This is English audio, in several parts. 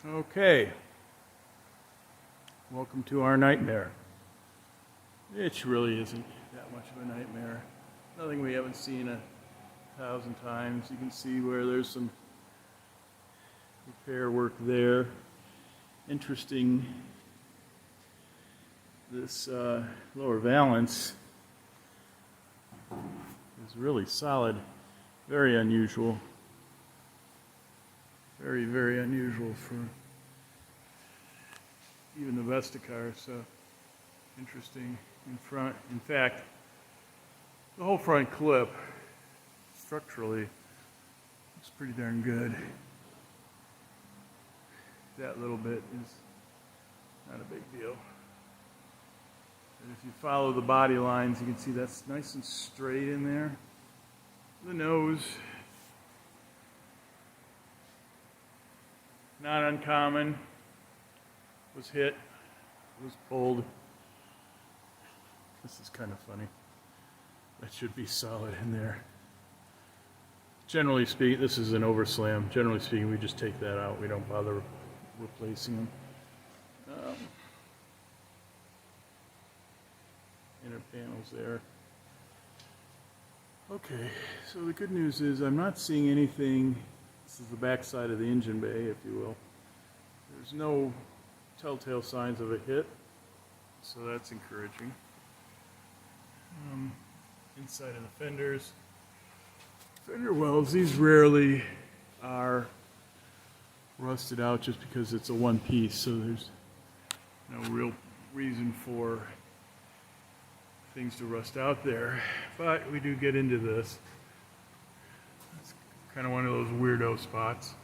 Okay, welcome to our nightmare. It really isn't that much of a nightmare. Nothing we haven't seen 1,000 times. You can see where there's some repair work there. Interesting, this lower valance is really solid. Very unusual. Very, very unusual for even the best of cars. So interesting in front. In fact, the whole front clip structurally looks pretty darn good. That little bit is not a big deal. And if you follow the body lines, you can see that's nice and straight in there. The nose, not uncommon, was hit, was pulled. This is kind of funny. That should be solid in there. Generally speaking, this is an overslam. Generally speaking, we just take that out. We don't bother replacing them. Inner panels there. Okay, so the good news is I'm not seeing anything. This is the back side of the engine bay, if you will. There's no telltale signs of a hit, so that's encouraging. Inside of the fenders. Fender wells, these rarely are rusted out just because it's a one piece, so there's no real reason for things to rust out there. But we do get into this. It's kind of one of those weirdo spots.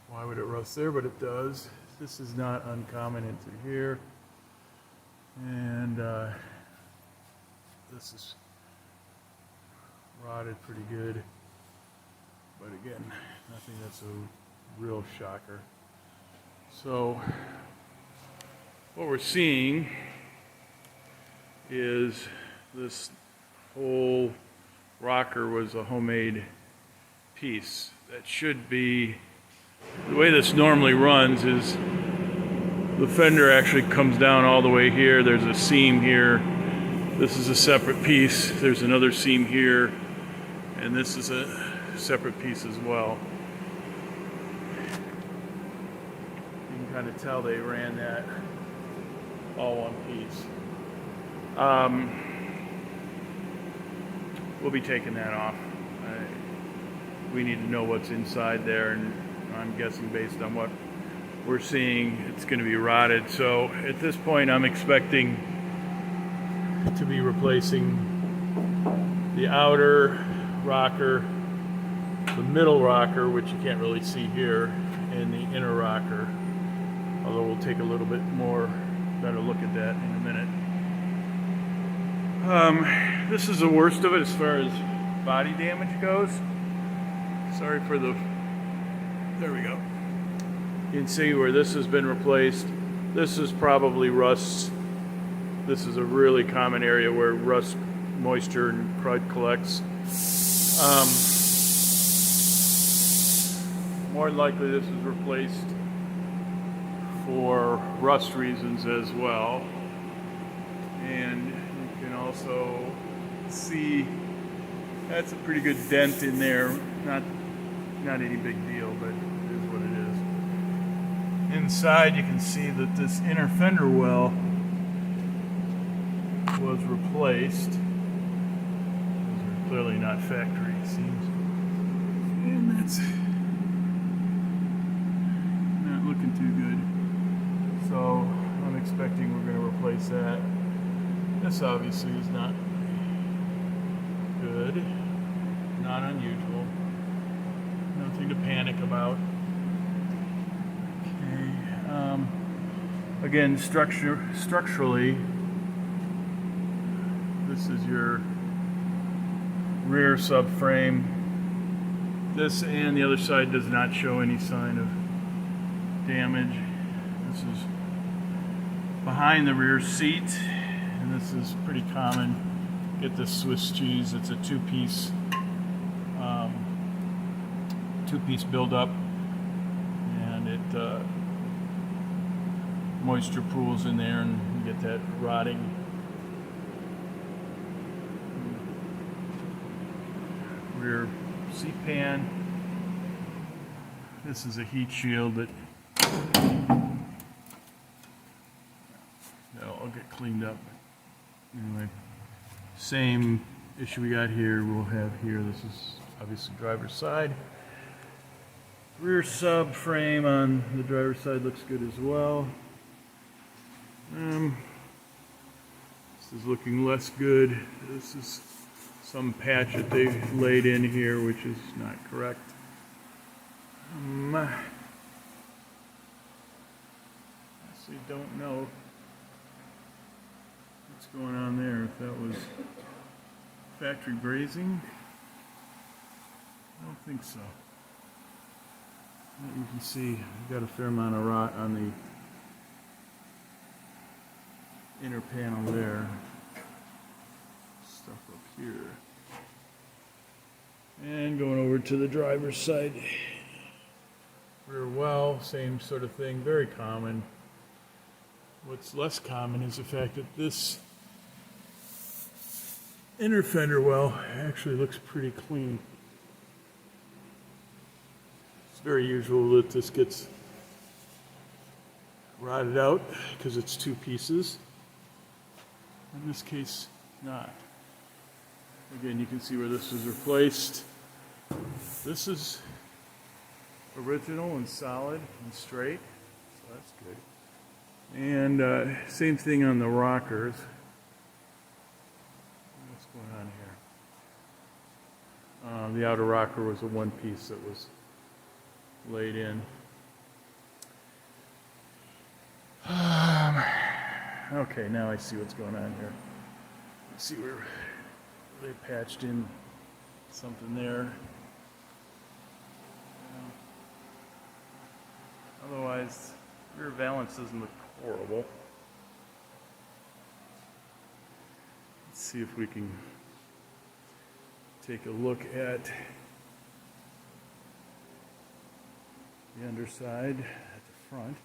Why would it rust there? But it does. This is not uncommon into here. And this is rotted pretty good. But again, nothing that's a real shocker. So what we're seeing is this whole rocker was a homemade piece. That should be, the way this normally runs is the fender actually comes down all the way here. There's a seam here. This is a separate piece. There's another seam here. And this is a separate piece as well. You can kind of tell they ran that all one piece. We'll be taking that off. We need to know what's inside there, and I'm guessing based on what we're seeing, it's going to be rotted. So at this point, I'm expecting to be replacing the outer rocker, the middle rocker, which you can't really see here, and the inner rocker. Although we'll take a little bit more better look at that in a minute. This is the worst of it as far as body damage goes. Sorry for the, there we go. You can see where this has been replaced. This is probably rust. This is a really common area where rust, moisture, and crud collects. More than likely this is replaced for rust reasons as well. And you can also see that's a pretty good dent in there. Not any big deal, but it is what it is. Inside you can see that this inner fender well was replaced. Those are clearly not factory seams. And that's not looking too good. So I'm expecting we're going to replace that. This obviously is not good, not unusual, nothing to panic about. Okay, again, structurally, this is your rear subframe. This and the other side does not show any sign of damage. This is behind the rear seat, and this is pretty common. Get this Swiss cheese. It's a two-piece build-up, and it moisture pools in there and you get that rotting. Rear seat pan. This is a heat shield that'll all get cleaned up. Anyway, same issue we got here, we'll have here. This is obviously driver's side. Rear subframe on the driver's side looks good as well. This is looking less good. This is some patch that they laid in here, which is not correct. I actually don't know what's going on there. If that was factory brazing, I don't think so. You can see we've got a fair amount of rot on the inner panel there. Stuff up here. And going over to the driver's side. Rear well, same sort of thing, very common. What's less common is the fact that this inner fender well actually looks pretty clean. It's very usual that this gets rotted out because it's two pieces. In this case, not. Again, you can see where this was replaced. This is original and solid and straight, so that's good. And same thing on the rockers. What's going on here? The outer rocker was a one piece that was laid in. Okay, now I see what's going on here. Let's see where they patched in something there. Otherwise, rear valance doesn't look horrible. Let's see if we can take a look at the underside at the front.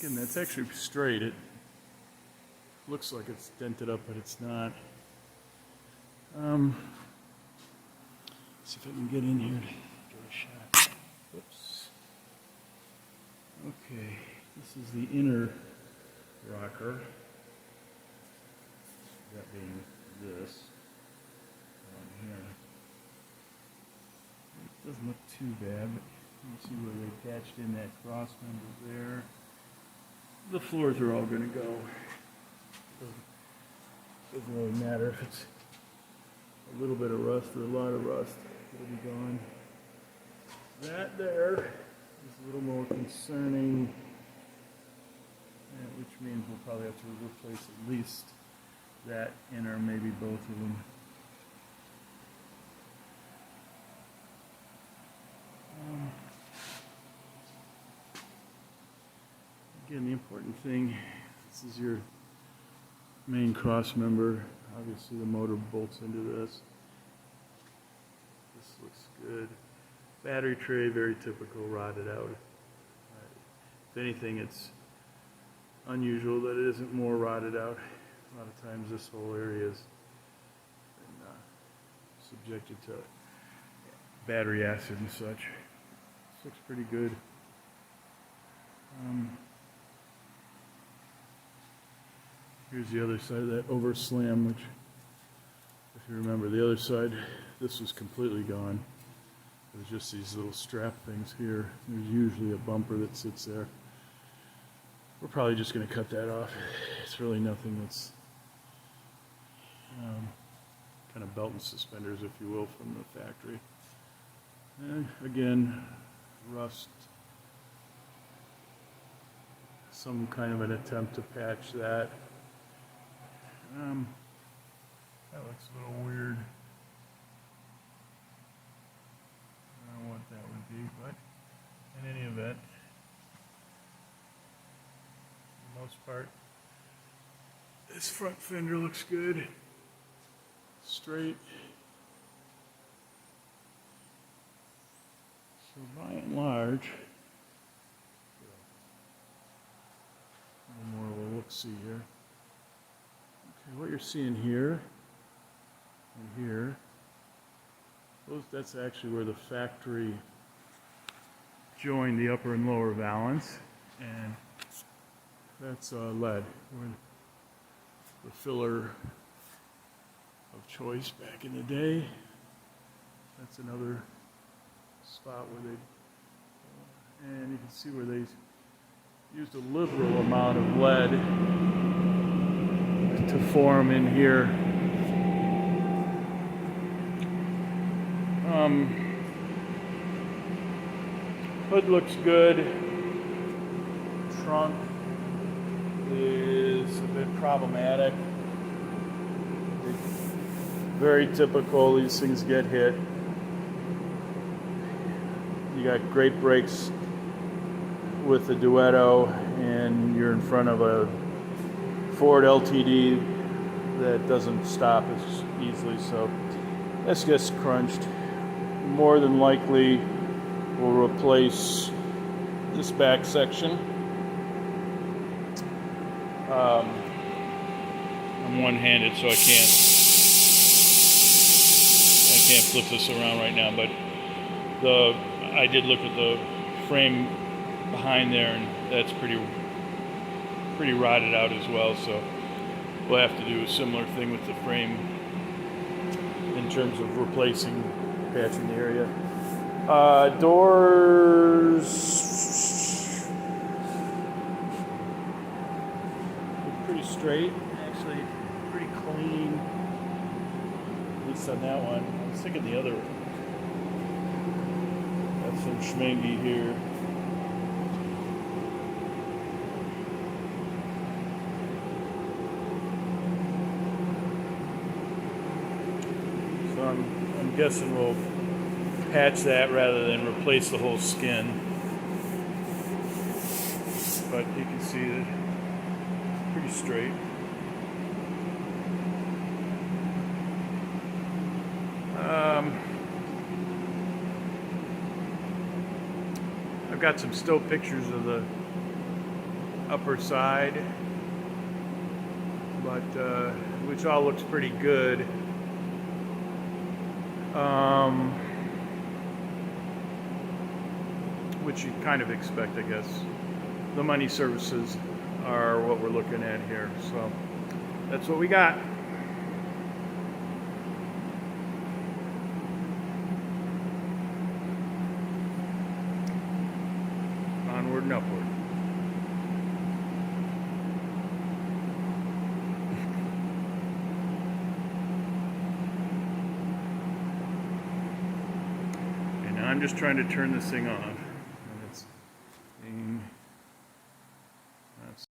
Again, that's actually straight. It looks like it's dented up, but it's not. See if I can get in here to get a shot. Whoops. Okay, this is the inner rocker. That being this one here. It doesn't look too bad, but you can see where they patched in that cross member there. The floors are all going to go. Doesn't really matter if it's a little bit of rust or a lot of rust. It'll be gone. That there is a little more concerning, which means we'll probably have to replace at least that inner, maybe both of them. Again, the important thing, this is your main cross member. Obviously the motor bolts into this. This looks good. Battery tray, very typical, rotted out. If anything, it's unusual that it isn't more rotted out. A lot of times this whole area is subjected to battery acid and such. This looks pretty good. Here's the other side of that overslam, which, if you remember, the other side, this was completely gone. There's just these little strap things here. There's usually a bumper that sits there. We're probably just going to cut that off. It's really nothing that's kind of belt and suspenders, if you will, from the factory. And again, rust. Some kind of an attempt to patch that. That looks a little weird. I don't know what that would be, but in any event, for the most part, This front fender looks good. Straight. So by and large, a little more of a look-see here. Okay, what you're seeing here and here, that's actually where the factory joined the upper and lower valance, and that's lead. The filler of choice back in the day. That's another spot where they, and you can see where they used a liberal amount of lead to form in here. Hood looks good. Trunk is a bit problematic. Very typical, these things get hit. You got great brakes with the Duetto, and you're in front of a Ford LTD that doesn't stop as easily, so this gets crunched. More than likely, we'll replace this back section. I'm one-handed, so I can't flip this around right now, but I did look at the frame behind there, and that's pretty rotted out as well, so we'll have to do a similar thing with the frame in terms of replacing, patching the area. Doors look pretty straight, actually pretty clean, at least on that one. I was thinking the other one. Got some schmangy here. So I'm guessing we'll patch that rather than replace the whole skin. But you can see that it's pretty straight. I've got some still pictures of the upper side, but which all looks pretty good. Which you kind of expect, I guess. The money services are what we're looking at here, so that's what we got. Onward and upward. And I'm just trying to turn this thing on.